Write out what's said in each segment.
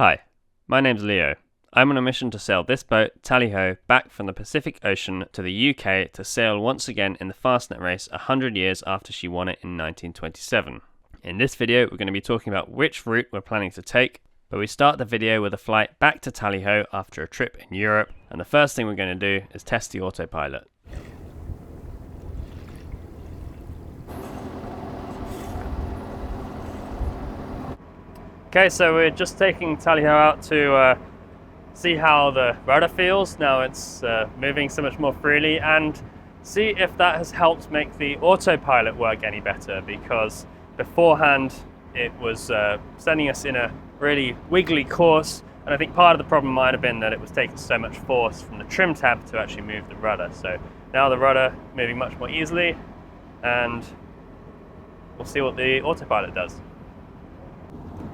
Hi, my name's Leo. I'm on a mission to sail this boat, Tally-Ho, back from the Pacific Ocean to the UK to sail once again in the Fastnet race 100 years after she won it in 1927. In this video, we're going to be talking about which route we're planning to take, but we start the video with a flight back to Tally-Ho after a trip in Europe, and the first thing we're going to do is test the autopilot. Okay, so we're just taking Tally-Ho out to see how the rudder feels. Now it's moving so much more freely, and see if that has helped make the autopilot work any better, because beforehand it was sending us in a really wiggly course, and I think part of the problem might have been that it was taking so much force from the trim tab to actually move the rudder. So now the rudder moving much more easily, and we'll see what the autopilot does.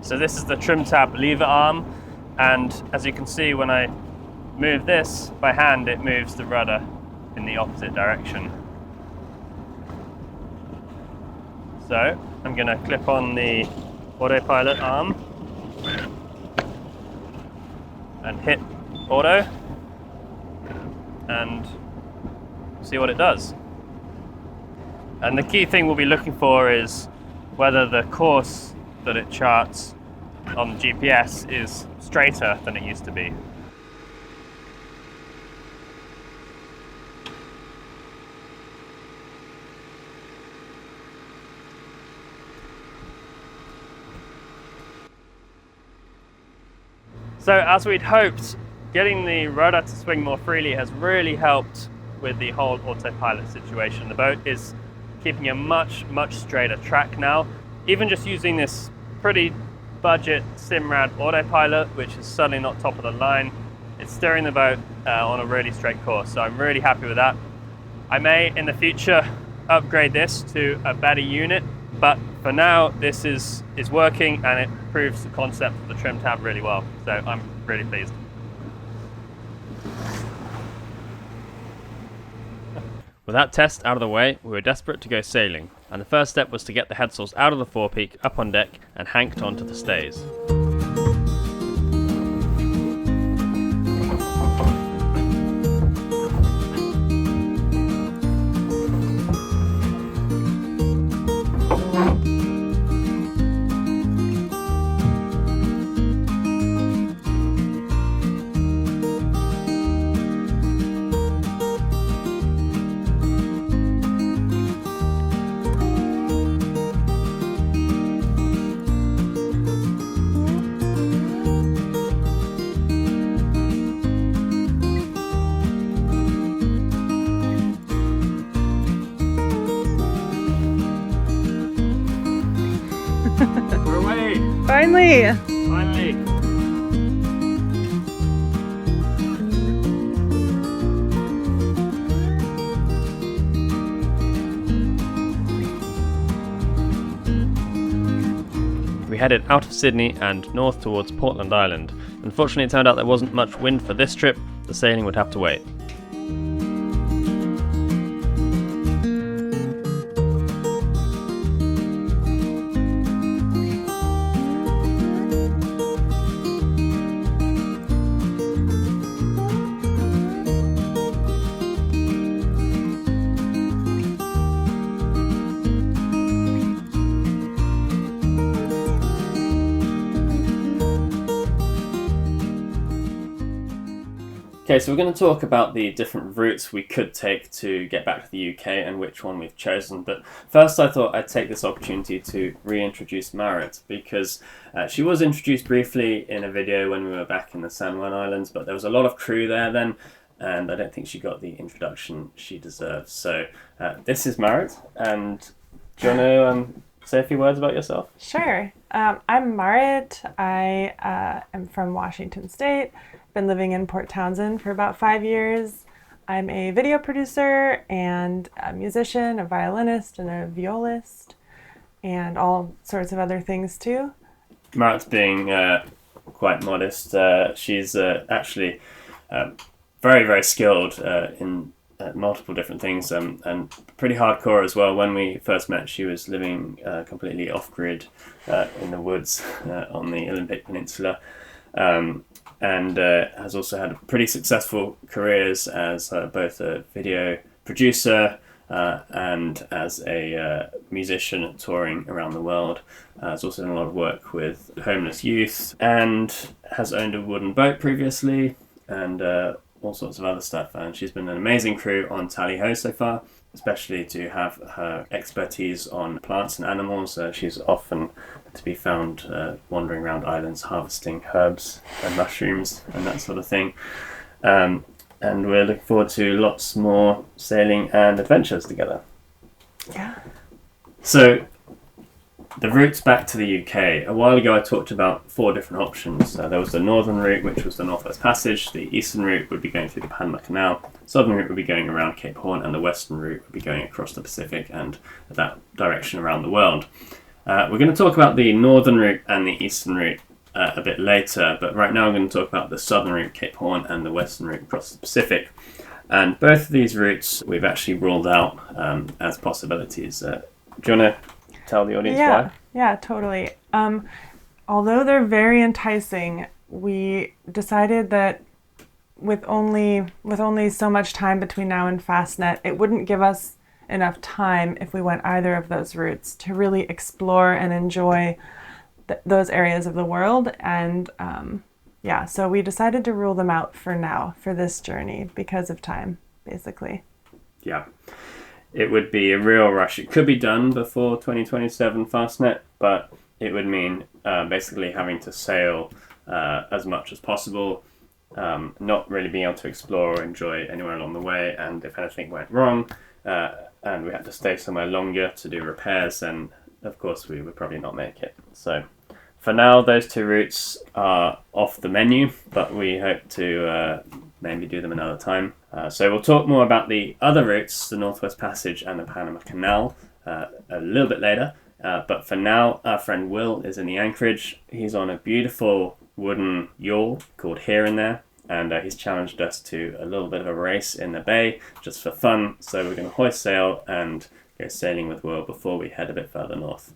So this is the trim tab lever arm, and as you can see, when I move this by hand, it moves the rudder in the opposite direction. So I'm going to clip on the autopilot arm and hit auto and see what it does. And the key thing we'll be looking for is whether the course that it charts on the GPS is straighter than it used to be. So as we'd hoped, getting the rudder to swing more freely has really helped with the whole autopilot situation. The boat is keeping a much straighter track now. Even just using this pretty budget Simrad autopilot, which is certainly not top of the line, it's steering the boat on a really straight course, so I'm really happy with that. I may in the future upgrade this to a better unit, but for now this is working, and it proves the concept of the trim tab really well, so I'm really pleased. With that test out of the way, we were desperate to go sailing, and the first step was to get the headsails out of the forepeak, up on deck, and hanked onto the stays. We're away! Finally! Finally! We headed out of Sydney and north towards Portland Island. Unfortunately, it turned out there wasn't much wind for this trip. The sailing would have to wait. Okay, so we're going to talk about the different routes we could take to get back to the UK and which one we've chosen. But first I thought I'd take this opportunity to reintroduce Marit, because she was introduced briefly in a video when we were back in the San Juan Islands, but there was a lot of crew there then, and I don't think she got the introduction she deserves. So this is Marit, and do you want to say a few words about yourself? Sure. I'm Marit. I am from Washington State. Been living in Port Townsend for about 5 years. I'm a video producer and a musician, a violinist, and a violist, and all sorts of other things too. Marit's being quite modest. She's actually very skilled in multiple different things, and pretty hardcore as well. When we first met, she was living completely off-grid in the woods on the Olympic Peninsula. and has also had pretty successful careers as both a video producer and as a musician touring around the world. Has also done a lot of work with homeless youth and has owned a wooden boat previously and all sorts of other stuff. And she's been an amazing crew on Tally Ho so far, especially to have her expertise on plants and animals. She's often to be found wandering around islands harvesting herbs and mushrooms and that sort of thing. And we're looking forward to lots more sailing and adventures together. Yeah. So, the routes back to the UK. A while ago I talked about 4 different options. There was the northern route, which was the Northwest Passage. The eastern route would be going through the Panama Canal. The southern route would be going around Cape Horn, and the western route would be going across the Pacific and that direction around the world. We're going to talk about the northern route and the eastern route a bit later, but right now I'm going to talk about the southern route, Cape Horn, and the western route across the Pacific. And both of these routes we've actually ruled out as possibilities. Do you want to tell the audience why? Yeah, totally. Although they're very enticing, we decided that with only so much time between now and Fastnet, it wouldn't give us enough time if we went either of those routes to really explore and enjoy those areas of the world. And so we decided to rule them out for now, for this journey, because of time, basically. Yeah. It would be a real rush. It could be done before 2027 Fastnet, but it would mean basically having to sail as much as possible, not really being able to explore or enjoy anywhere along the way, and if anything went wrong and we had to stay somewhere longer to do repairs, then of course we would probably not make it. So for now, those 2 routes are off the menu, but we hope to maybe do them another time. So we'll talk more about the other routes, the Northwest Passage and the Panama Canal, a little bit later. But for now, our friend Will is in the anchorage. He's on a beautiful wooden yawl called Here and There, and he's challenged us to a little bit of a race in the bay, just for fun. So we're going to hoist sail and go sailing with Will before we head a bit further north.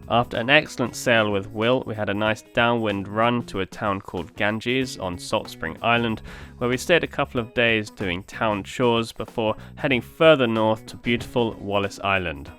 After an excellent sail with Will, we had a nice downwind run to a town called Ganges on Salt Spring Island, where we stayed a couple of days doing town chores before heading further north to beautiful Wallis Island.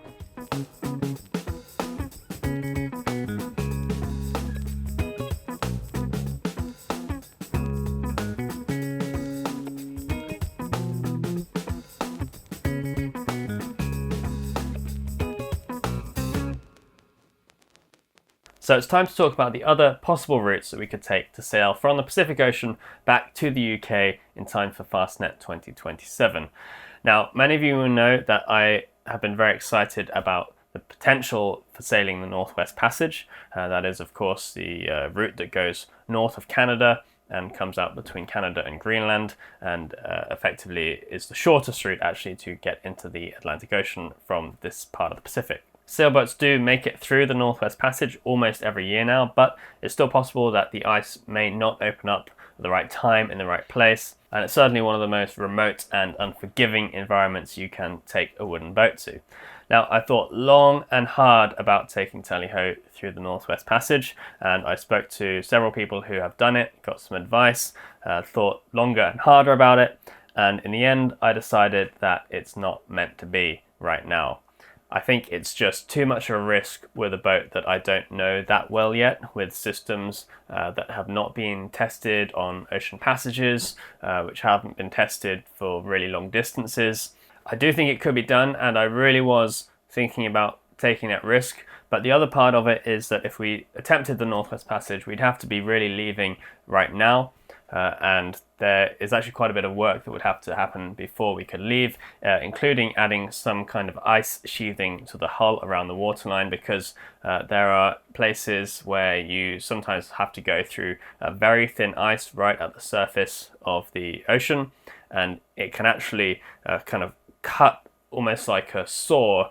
So it's time to talk about the other possible routes that we could take to sail from the Pacific Ocean back to the UK in time for Fastnet 2027. Now, many of you will know that I have been very excited about the potential for sailing the Northwest Passage. That is, of course, the route that goes north of Canada and comes out between Canada and Greenland, and effectively is the shortest route actually to get into the Atlantic Ocean from this part of the Pacific. Sailboats do make it through the Northwest Passage almost every year now, but it's still possible that the ice may not open up at the right time in the right place, and it's certainly one of the most remote and unforgiving environments you can take a wooden boat to. Now, I thought long and hard about taking tally-ho through the Northwest Passage, and I spoke to several people who have done it, got some advice, thought longer and harder about it, and in the end I decided that it's not meant to be right now. I think it's just too much of a risk with a boat that I don't know that well yet, with systems that have not been tested on ocean passages, which haven't been tested for really long distances. I do think it could be done, and I really was thinking about taking that risk, but the other part of it is that if we attempted the Northwest Passage, we'd have to be really leaving right now, and there is actually quite a bit of work that would have to happen before we could leave, including adding some kind of ice sheathing to the hull around the waterline, because there are places where you sometimes have to go through very thin ice right at the surface of the ocean, and it can actually kind of cut almost like a saw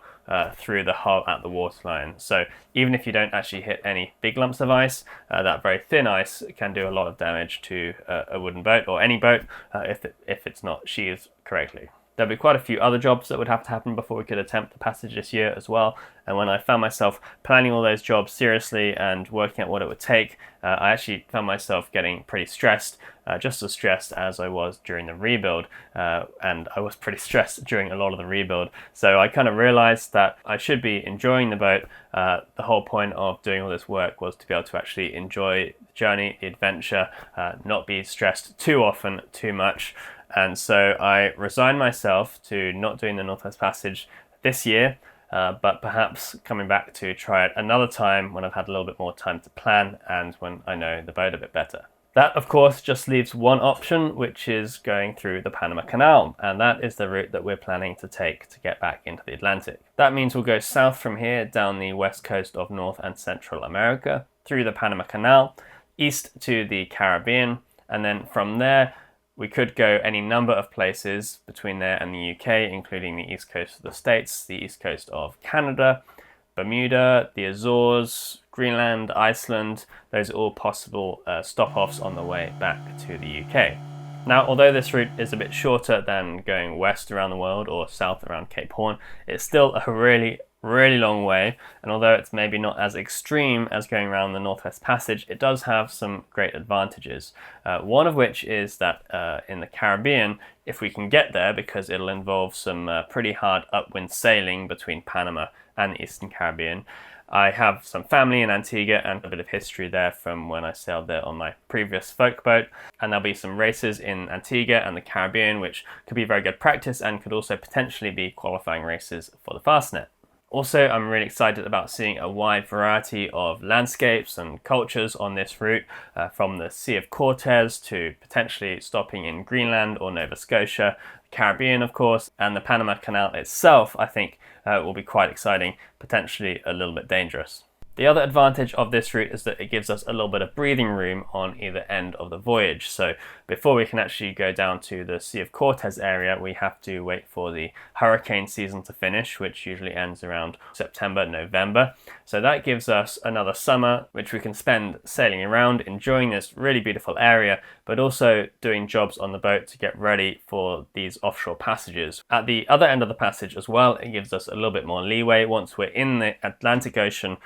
through the hull at the waterline. So even if you don't actually hit any big lumps of ice, that very thin ice can do a lot of damage to a wooden boat, or any boat, if it's not sheathed correctly. There'll be quite a few other jobs that would have to happen before we could attempt the passage this year as well. And when I found myself planning all those jobs seriously and working out what it would take, I actually found myself getting pretty stressed, just as stressed as I was during the rebuild. And I was pretty stressed during a lot of the rebuild. So I kind of realized that I should be enjoying the boat. The whole point of doing all this work was to be able to actually enjoy the journey, the adventure, not be stressed too often, too much. And so I resigned myself to not doing the Northwest Passage this year, but perhaps coming back to try it another time when I've had a little bit more time to plan and when I know the boat a bit better. That, of course, just leaves one option, which is going through the Panama Canal, and that is the route that we're planning to take to get back into the Atlantic. That means we'll go south from here down the west coast of North and Central America, through the Panama Canal, east to the Caribbean, and then from there we could go any number of places between there and the UK, including the east coast of the States, the east coast of Canada, Bermuda, the Azores, Greenland, Iceland. Those are all possible stop-offs on the way back to the UK. Now, although this route is a bit shorter than going west around the world or south around Cape Horn, it's still a really long way, and although it's maybe not as extreme as going around the Northwest Passage, it does have some great advantages. One of which is that in the Caribbean, if we can get there, because it'll involve some pretty hard upwind sailing between Panama and the Eastern Caribbean. I have some family in Antigua and a bit of history there from when I sailed there on my previous folk boat, and there'll be some races in Antigua and the Caribbean which could be very good practice and could also potentially be qualifying races for the Fastnet. Also, I'm really excited about seeing a wide variety of landscapes and cultures on this route, from the Sea of Cortez to potentially stopping in Greenland or Nova Scotia, the Caribbean of course, and the Panama Canal itself I think will be quite exciting, potentially a little bit dangerous. The other advantage of this route is that it gives us a little bit of breathing room on either end of the voyage. So before we can actually go down to the Sea of Cortez area, we have to wait for the hurricane season to finish, which usually ends around September, November. So that gives us another summer, which we can spend sailing around, enjoying this really beautiful area, but also doing jobs on the boat to get ready for these offshore passages. At the other end of the passage as well, it gives us a little bit more leeway. Once we're in the Atlantic Ocean,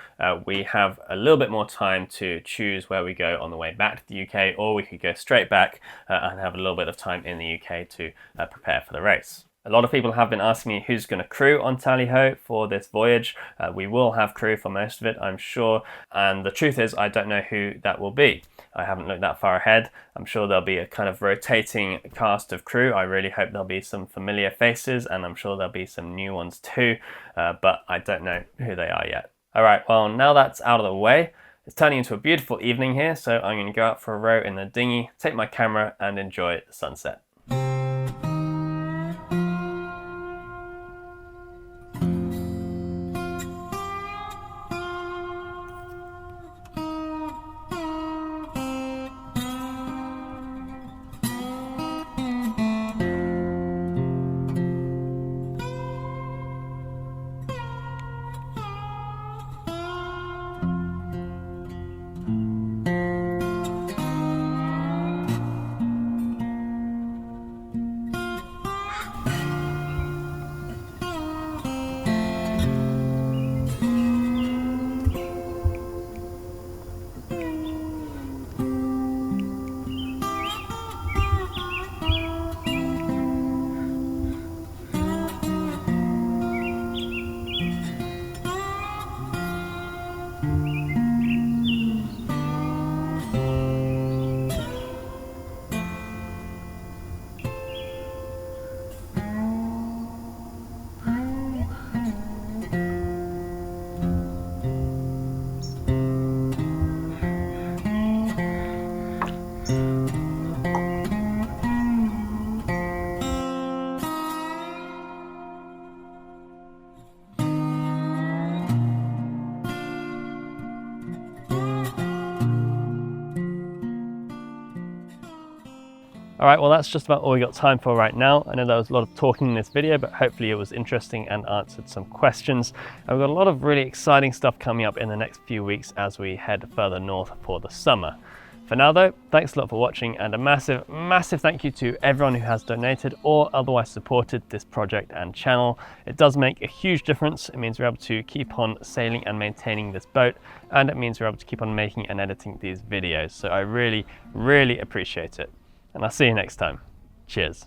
we have a little bit more time to choose where we go on the way back to the UK, or we could go straight back and have a little bit of time in the UK to prepare for the race. A lot of people have been asking me who's going to crew on Tally-Ho for this voyage. We will have crew for most of it, I'm sure, and the truth is I don't know who that will be. I haven't looked that far ahead. I'm sure there'll be a kind of rotating cast of crew. I really hope there'll be some familiar faces, and I'm sure there'll be some new ones too, but I don't know who they are yet. Alright, well now that's out of the way, It's turning into a beautiful evening here, so I'm going to go out for a row in the dinghy, take my camera and enjoy the sunset. Alright, well that's just about all we got time for right now. I know there was a lot of talking in this video, but hopefully it was interesting and answered some questions. And we've got a lot of really exciting stuff coming up in the next few weeks as we head further north for the summer. For now though, thanks a lot for watching, and a massive, massive thank you to everyone who has donated or otherwise supported this project and channel. It does make a huge difference. It means we're able to keep on sailing and maintaining this boat, and it means we're able to keep on making and editing these videos. So I really, really appreciate it. And I'll see you next time. Cheers.